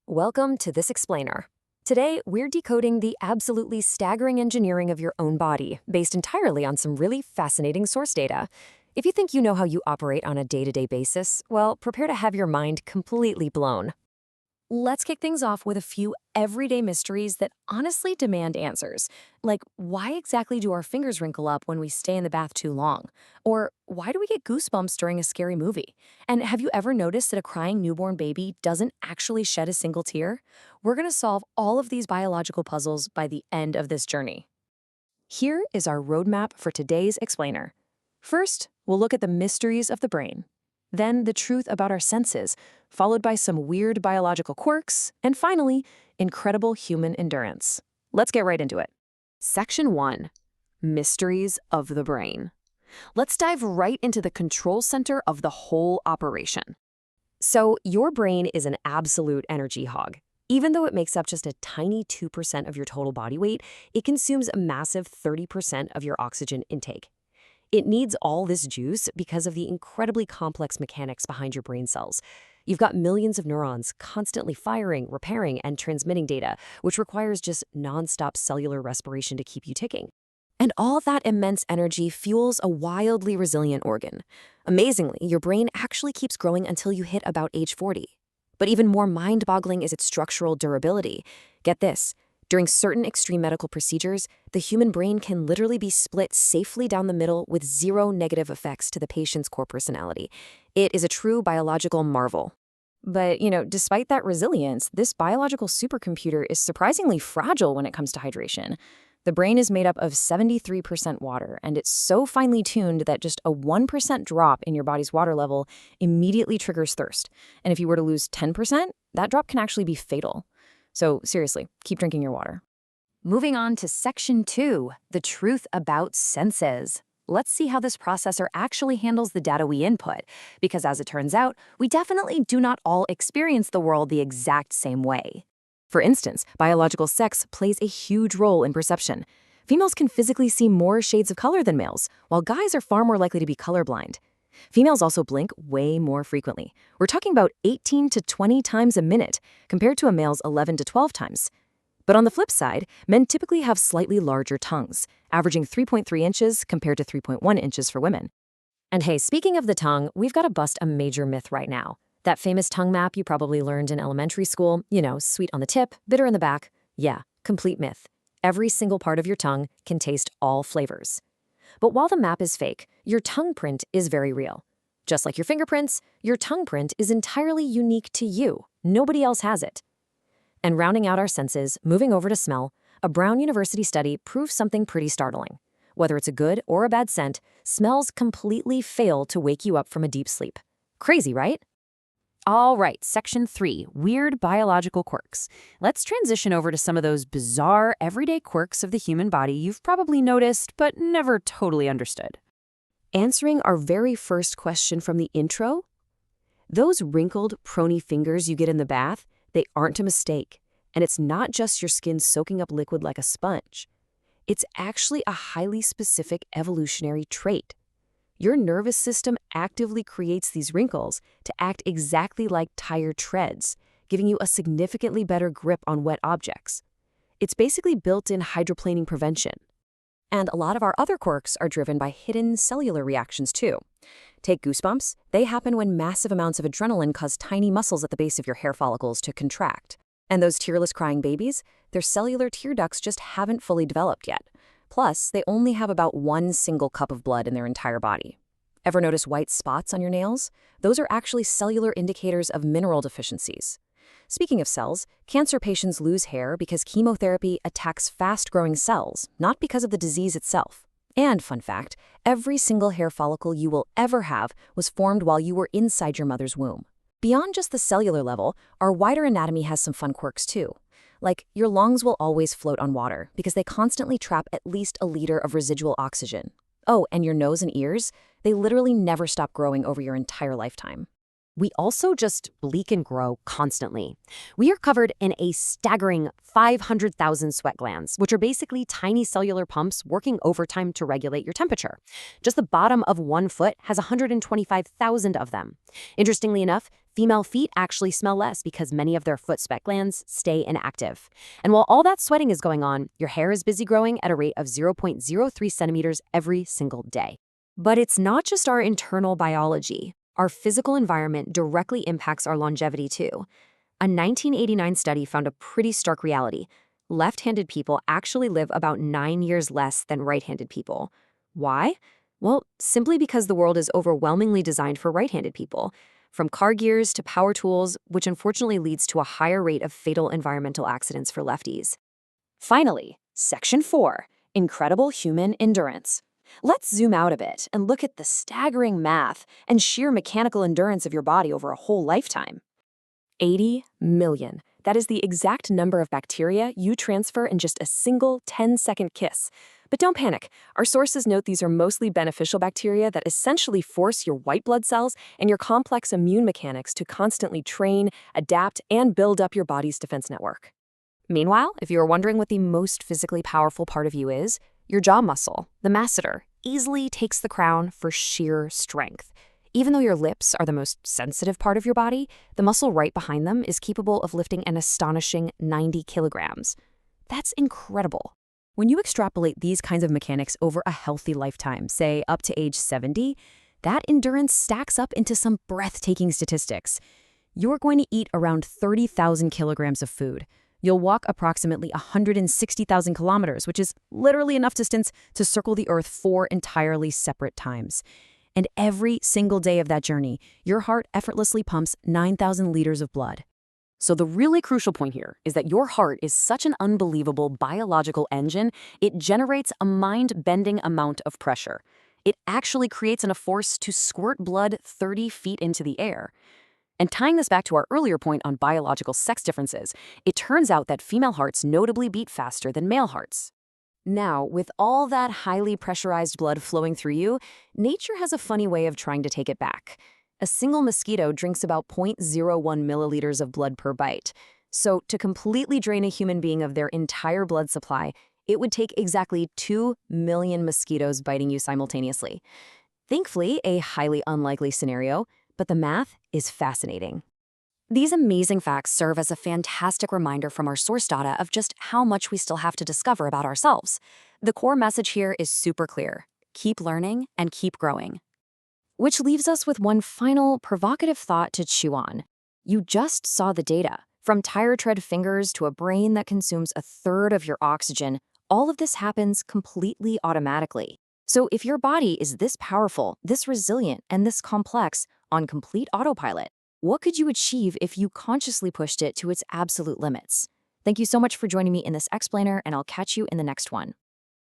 Welcome to This Explainer. Today, we're decoding the absolutely staggering engineering of your own body, based entirely on some really fascinating source data. If you think you know how you operate on a day-to-day basis, well, prepare to have your mind completely blown. Let's kick things off with a few everyday mysteries that honestly demand answers. Like, why exactly do our fingers wrinkle up when we stay in the bath too long? Or why do we get goosebumps during a scary movie? And have you ever noticed that a crying newborn baby doesn't actually shed a single tear? We're going to solve all of these biological puzzles by the end of this journey. Here is our roadmap for today's explainer. First, we'll look at the mysteries of the brain. Then the truth about our senses, followed by some weird biological quirks, and finally, incredible human endurance. Let's get right into it. Section 1. Mysteries of the brain. Let's dive right into the control center of the whole operation. So, your brain is an absolute energy hog. Even though it makes up just a tiny 2% of your total body weight, it consumes a massive 30% of your oxygen intake. It needs all this juice because of the incredibly complex mechanics behind your brain cells. You've got millions of neurons constantly firing, repairing, and transmitting data, which requires just nonstop cellular respiration to keep you ticking. And all that immense energy fuels a wildly resilient organ. Amazingly, your brain actually keeps growing until you hit about age 40. But even more mind-boggling is its structural durability. Get this. During certain extreme medical procedures, the human brain can literally be split safely down the middle with zero negative effects to the patient's core personality. It is a true biological marvel. But, despite that resilience, this biological supercomputer is surprisingly fragile when it comes to hydration. The brain is made up of 73% water, and it's so finely tuned that just a 1% drop in your body's water level immediately triggers thirst. And if you were to lose 10%, that drop can actually be fatal. So seriously, keep drinking your water. Moving on to Section 2, the truth about senses. Let's see how this processor actually handles the data we input, because as it turns out, we definitely do not all experience the world the exact same way. For instance, biological sex plays a huge role in perception. Females can physically see more shades of color than males, while guys are far more likely to be colorblind. Females also blink way more frequently. We're talking about 18 to 20 times a minute, compared to a male's 11 to 12 times. But on the flip side, men typically have slightly larger tongues, averaging 3.3 inches compared to 3.1 inches for women. And hey, speaking of the tongue, we've got to bust a major myth right now. That famous tongue map you probably learned in elementary school, sweet on the tip, bitter in the back. Yeah, complete myth. Every single part of your tongue can taste all flavors. But while the map is fake, your tongue print is very real. Just like your fingerprints, your tongue print is entirely unique to you. Nobody else has it. And rounding out our senses, moving over to smell, a Brown University study proves something pretty startling. Whether it's a good or a bad scent, smells completely fail to wake you up from a deep sleep. Crazy, right? All right, Section 3, weird biological quirks. Let's transition over to some of those bizarre, everyday quirks of the human body you've probably noticed but never totally understood. Answering our very first question from the intro, those wrinkled, prony fingers you get in the bath, they aren't a mistake. And it's not just your skin soaking up liquid like a sponge. It's actually a highly specific evolutionary trait. Your nervous system actively creates these wrinkles to act exactly like tire treads, giving you a significantly better grip on wet objects. It's basically built-in hydroplaning prevention. And a lot of our other quirks are driven by hidden cellular reactions too. Take goosebumps. They happen when massive amounts of adrenaline cause tiny muscles at the base of your hair follicles to contract. And those tearless crying babies, their cellular tear ducts just haven't fully developed yet. Plus, they only have about one single cup of blood in their entire body. Ever notice white spots on your nails? Those are actually cellular indicators of mineral deficiencies. Speaking of cells, cancer patients lose hair because chemotherapy attacks fast-growing cells, not because of the disease itself. And fun fact, every single hair follicle you will ever have was formed while you were inside your mother's womb. Beyond just the cellular level, our wider anatomy has some fun quirks too. Like, your lungs will always float on water because they constantly trap at least a liter of residual oxygen. Oh, and your nose and ears, they literally never stop growing over your entire lifetime. We also just leak and grow constantly. We are covered in a staggering 500,000 sweat glands, which are basically tiny cellular pumps working overtime to regulate your temperature. Just the bottom of 1 foot has 125,000 of them. Interestingly enough, Female feet actually smell less because many of their foot sweat glands stay inactive. And while all that sweating is going on, your hair is busy growing at a rate of 0.03 centimeters every single day. But it's not just our internal biology. Our physical environment directly impacts our longevity too. A 1989 study found a pretty stark reality. Left-handed people actually live about 9 years less than right-handed people. Why? Well, simply because the world is overwhelmingly designed for right-handed people, from car gears to power tools, which unfortunately leads to a higher rate of fatal environmental accidents for lefties. Finally, Section 4, Incredible Human Endurance. Let's zoom out a bit and look at the staggering math and sheer mechanical endurance of your body over a whole lifetime. 80 million. That is the exact number of bacteria you transfer in just a single 10-second kiss. But don't panic. Our sources note these are mostly beneficial bacteria that essentially force your white blood cells and your complex immune mechanics to constantly train, adapt, and build up your body's defense network. Meanwhile, if you are wondering what the most physically powerful part of you is, your jaw muscle, the masseter, easily takes the crown for sheer strength. Even though your lips are the most sensitive part of your body, the muscle right behind them is capable of lifting an astonishing 90 kilograms. That's incredible. When you extrapolate these kinds of mechanics over a healthy lifetime, say up to age 70, that endurance stacks up into some breathtaking statistics. You're going to eat around 30,000 kilograms of food. You'll walk approximately 160,000 kilometers, which is literally enough distance to circle the Earth 4 entirely separate times. And every single day of that journey, your heart effortlessly pumps 9,000 liters of blood. So the really crucial point here is that your heart is such an unbelievable biological engine, it generates a mind-bending amount of pressure. It actually creates a force to squirt blood 30 feet into the air. And tying this back to our earlier point on biological sex differences, it turns out that female hearts notably beat faster than male hearts. Now, with all that highly pressurized blood flowing through you, nature has a funny way of trying to take it back. A single mosquito drinks about 0.01 milliliters of blood per bite. So to completely drain a human being of their entire blood supply, it would take exactly 2 million mosquitoes biting you simultaneously. Thankfully, a highly unlikely scenario, but the math is fascinating. These amazing facts serve as a fantastic reminder from our source data of just how much we still have to discover about ourselves. The core message here is super clear. Keep learning and keep growing. Which leaves us with one final provocative thought to chew on. You just saw the data. From tire-tread fingers to a brain that consumes a third of your oxygen, all of this happens completely automatically. So if your body is this powerful, this resilient, and this complex on complete autopilot, what could you achieve if you consciously pushed it to its absolute limits? Thank you so much for joining me in this explainer, and I'll catch you in the next one.